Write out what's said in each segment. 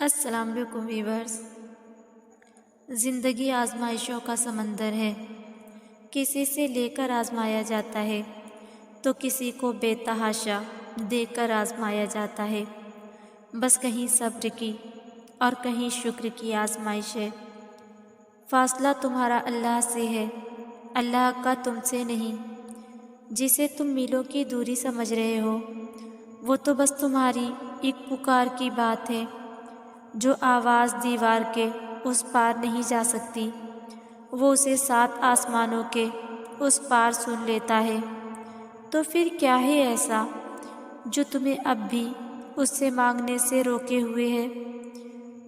السلام علیکم ویورز۔ زندگی آزمائشوں کا سمندر ہے۔ کسی سے لے کر آزمایا جاتا ہے تو کسی کو بے تحاشا دے کر آزمایا جاتا ہے۔ بس کہیں صبر کی اور کہیں شکر کی آزمائش ہے۔ فاصلہ تمہارا اللہ سے ہے، اللہ کا تم سے نہیں۔ جسے تم میلوں کی دوری سمجھ رہے ہو وہ تو بس تمہاری ایک پکار کی بات ہے، جو آواز دیوار کے اس پار نہیں جا سکتی، وہ اسے 7 آسمانوں کے اس پار سن لیتا ہے۔ تو پھر کیا ہے ایسا جو تمہیں اب بھی اس سے مانگنے سے روکے ہوئے ہے؟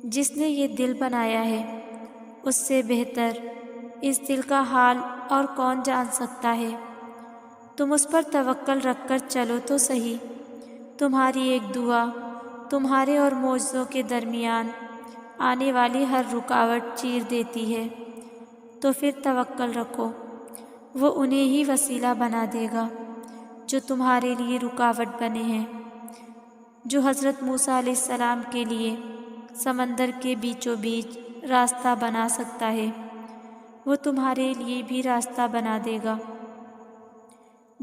جس نے یہ دل بنایا ہے اس سے بہتر اس دل کا حال اور کون جان سکتا ہے؟ تم اس پر توکل رکھ کر چلو تو صحیح۔ تمہاری ایک دعا تمہارے اور معجزوں کے درمیان آنے والی ہر رکاوٹ چیر دیتی ہے۔ تو پھر توکل رکھو، وہ انہیں ہی وسیلہ بنا دے گا جو تمہارے لیے رکاوٹ بنے ہیں۔ جو حضرت موسیٰ علیہ السلام کے لیے سمندر کے بیچوں بیچ راستہ بنا سکتا ہے، وہ تمہارے لیے بھی راستہ بنا دے گا۔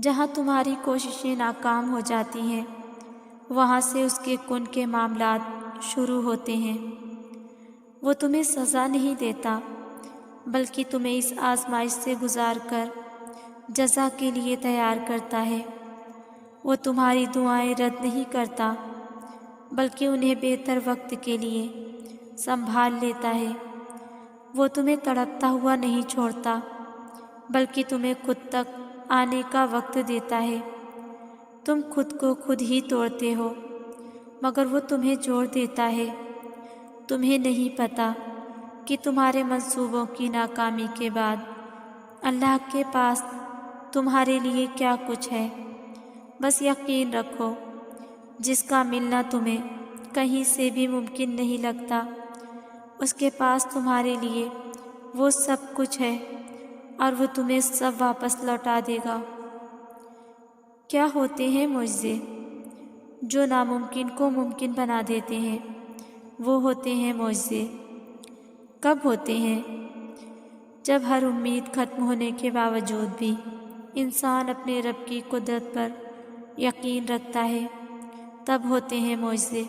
جہاں تمہاری کوششیں ناکام ہو جاتی ہیں وہاں سے اس کے کن کے معاملات شروع ہوتے ہیں۔ وہ تمہیں سزا نہیں دیتا بلکہ تمہیں اس آزمائش سے گزار کر جزا کے لیے تیار کرتا ہے۔ وہ تمہاری دعائیں رد نہیں کرتا بلکہ انہیں بہتر وقت کے لیے سنبھال لیتا ہے۔ وہ تمہیں تڑپتا ہوا نہیں چھوڑتا بلکہ تمہیں خود تک آنے کا وقت دیتا ہے۔ تم خود کو خود ہی توڑتے ہو مگر وہ تمہیں جوڑ دیتا ہے۔ تمہیں نہیں پتہ کہ تمہارے منصوبوں کی ناکامی کے بعد اللہ کے پاس تمہارے لیے کیا کچھ ہے۔ بس یقین رکھو، جس کا ملنا تمہیں کہیں سے بھی ممکن نہیں لگتا، اس کے پاس تمہارے لیے وہ سب کچھ ہے اور وہ تمہیں سب واپس لوٹا دے گا۔ کیا ہوتے ہیں معجزے؟ جو ناممکن کو ممکن بنا دیتے ہیں، وہ ہوتے ہیں معجزے۔ کب ہوتے ہیں؟ جب ہر امید ختم ہونے کے باوجود بھی انسان اپنے رب کی قدرت پر یقین رکھتا ہے، تب ہوتے ہیں معجزے۔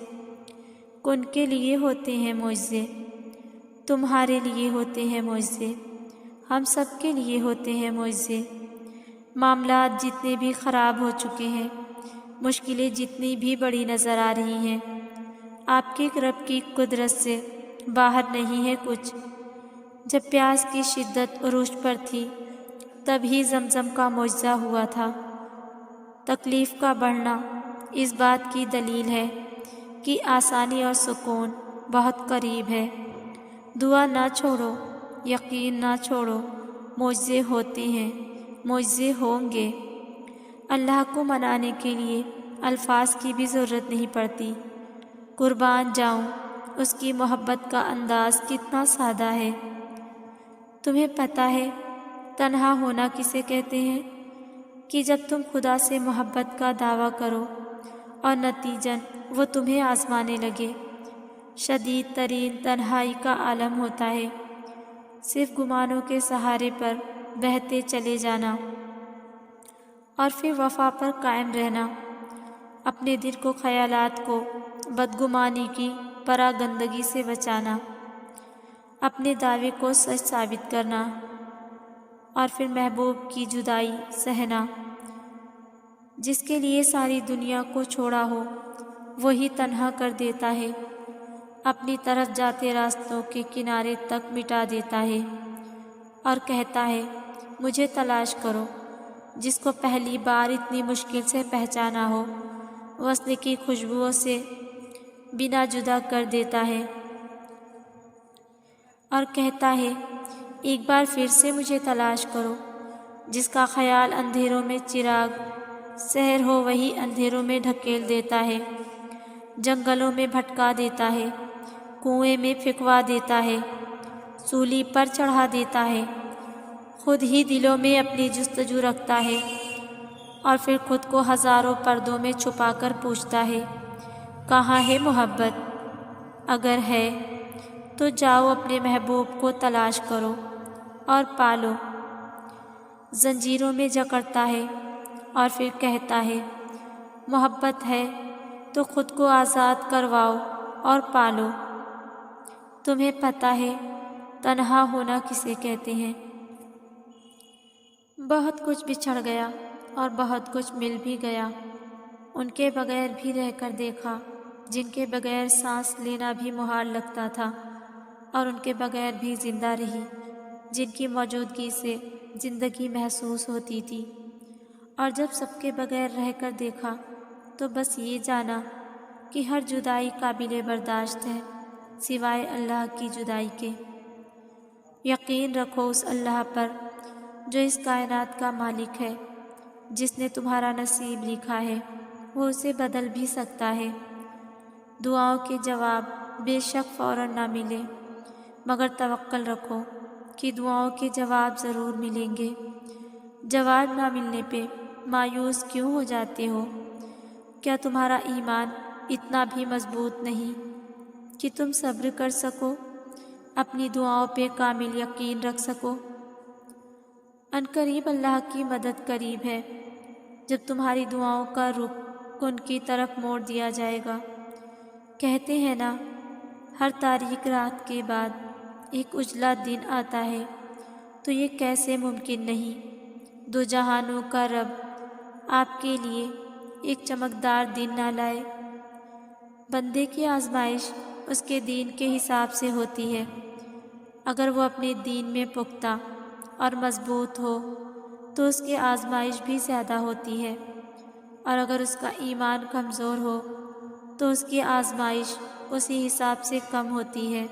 کن کے لیے ہوتے ہیں معجزے، تمہارے لیے ہوتے ہیں معجزے، ہم سب کے لیے ہوتے ہیں معجزے۔ معاملات جتنے بھی خراب ہو چکے ہیں، مشکلیں جتنی بھی بڑی نظر آ رہی ہیں، آپ کے رب کی قدرت سے باہر نہیں ہے کچھ۔ جب پیاس کی شدت عروج پر تھی تب ہی زمزم کا معجزہ ہوا تھا۔ تکلیف کا بڑھنا اس بات کی دلیل ہے کہ آسانی اور سکون بہت قریب ہے۔ دعا نہ چھوڑو، یقین نہ چھوڑو، معجزے ہوتے ہیں، معجزے ہوں گے۔ اللہ کو منانے کے لیے الفاظ کی بھی ضرورت نہیں پڑتی۔ قربان جاؤں، اس کی محبت کا انداز کتنا سادہ ہے۔ تمہیں پتہ ہے تنہا ہونا کسے کہتے ہیں؟ کہ جب تم خدا سے محبت کا دعویٰ کرو اور نتیجتاً وہ تمہیں آزمانے لگے۔ شدید ترین تنہائی کا عالم ہوتا ہے، صرف گمانوں کے سہارے پر بہتے چلے جانا اور پھر وفا پر قائم رہنا، اپنے دل کو خیالات کو بدگمانی کی پراگندگی سے بچانا، اپنے دعوے کو سچ ثابت کرنا اور پھر محبوب کی جدائی سہنا۔ جس کے لیے ساری دنیا کو چھوڑا ہو وہی تنہا کر دیتا ہے، اپنی طرف جاتے راستوں کے کنارے تک مٹا دیتا ہے اور کہتا ہے مجھے تلاش کرو۔ جس کو پہلی بار اتنی مشکل سے پہچانا ہو وصل کی خوشبوؤں سے بنا جدا کر دیتا ہے اور کہتا ہے ایک بار پھر سے مجھے تلاش کرو۔ جس کا خیال اندھیروں میں چراغ سحر ہو وہی اندھیروں میں ڈھکیل دیتا ہے، جنگلوں میں بھٹکا دیتا ہے، کنویں میں پھینکوا دیتا ہے، سولی پر چڑھا دیتا ہے، خود ہی دلوں میں اپنی جستجو رکھتا ہے اور پھر خود کو ہزاروں پردوں میں چھپا کر پوچھتا ہے کہاں ہے محبت؟ اگر ہے تو جاؤ اپنے محبوب کو تلاش کرو اور پالو۔ زنجیروں میں جکڑتا ہے اور پھر کہتا ہے محبت ہے تو خود کو آزاد کرواؤ اور پالو۔ تمہیں پتہ ہے تنہا ہونا کسے کہتے ہیں؟ بہت کچھ بچھڑ گیا اور بہت کچھ مل بھی گیا۔ ان کے بغیر بھی رہ کر دیکھا جن کے بغیر سانس لینا بھی محال لگتا تھا، اور ان کے بغیر بھی زندہ رہی جن کی موجودگی سے زندگی محسوس ہوتی تھی۔ اور جب سب کے بغیر رہ کر دیکھا تو بس یہ جانا کہ ہر جدائی قابل برداشت ہے سوائے اللہ کی جدائی کے۔ یقین رکھو اس اللہ پر جو اس کائنات کا مالک ہے، جس نے تمہارا نصیب لکھا ہے وہ اسے بدل بھی سکتا ہے۔ دعاؤں کے جواب بے شک فوراً نہ ملے، مگر توکل رکھو کہ دعاؤں کے جواب ضرور ملیں گے۔ جواب نہ ملنے پہ مایوس کیوں ہو جاتے ہو؟ کیا تمہارا ایمان اتنا بھی مضبوط نہیں کہ تم صبر کر سکو، اپنی دعاؤں پہ کامل یقین رکھ سکو؟ عنقریب اللہ کی مدد قریب ہے، جب تمہاری دعاؤں کا رخ ان کی طرف موڑ دیا جائے گا۔ کہتے ہیں نا، ہر تاریک رات کے بعد ایک اجلا دن آتا ہے، تو یہ کیسے ممکن نہیں دو جہانوں کا رب آپ کے لیے ایک چمکدار دن نہ لائے۔ بندے کی آزمائش اس کے دین کے حساب سے ہوتی ہے۔ اگر وہ اپنے دین میں پختہ اور مضبوط ہو تو اس کی آزمائش بھی زیادہ ہوتی ہے، اور اگر اس کا ایمان کمزور ہو تو اس کی آزمائش اسی حساب سے کم ہوتی ہے۔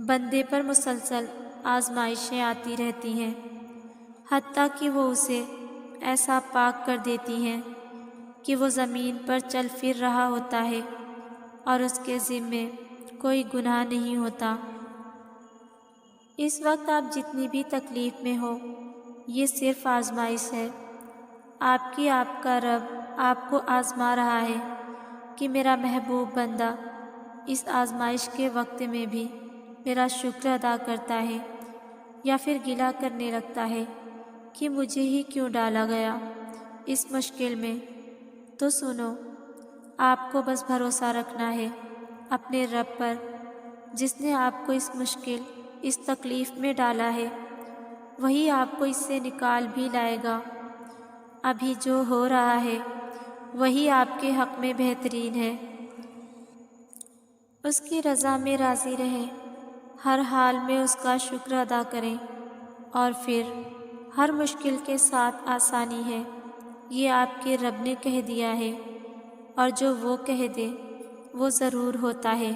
بندے پر مسلسل آزمائشیں آتی رہتی ہیں، حتیٰ کہ وہ اسے ایسا پاک کر دیتی ہیں کہ وہ زمین پر چل پھر رہا ہوتا ہے اور اس کے ذمے کوئی گناہ نہیں ہوتا۔ اس وقت آپ جتنی بھی تکلیف میں ہو، یہ صرف آزمائش ہے۔ آپ کا رب آپ کو آزما رہا ہے کہ میرا محبوب بندہ اس آزمائش کے وقت میں بھی میرا شکر ادا کرتا ہے یا پھر گلہ کرنے لگتا ہے کہ مجھے ہی کیوں ڈالا گیا اس مشکل میں۔ تو سنو، آپ کو بس بھروسہ رکھنا ہے اپنے رب پر، جس نے آپ کو اس مشکل، اس تکلیف میں ڈالا ہے، وہی آپ کو اس سے نکال بھی لائے گا۔ ابھی جو ہو رہا ہے وہی آپ کے حق میں بہترین ہے۔ اس کی رضا میں راضی رہیں، ہر حال میں اس کا شکر ادا کریں، اور پھر ہر مشکل کے ساتھ آسانی ہے، یہ آپ کے رب نے کہہ دیا ہے، اور جو وہ کہہ دے وہ ضرور ہوتا ہے۔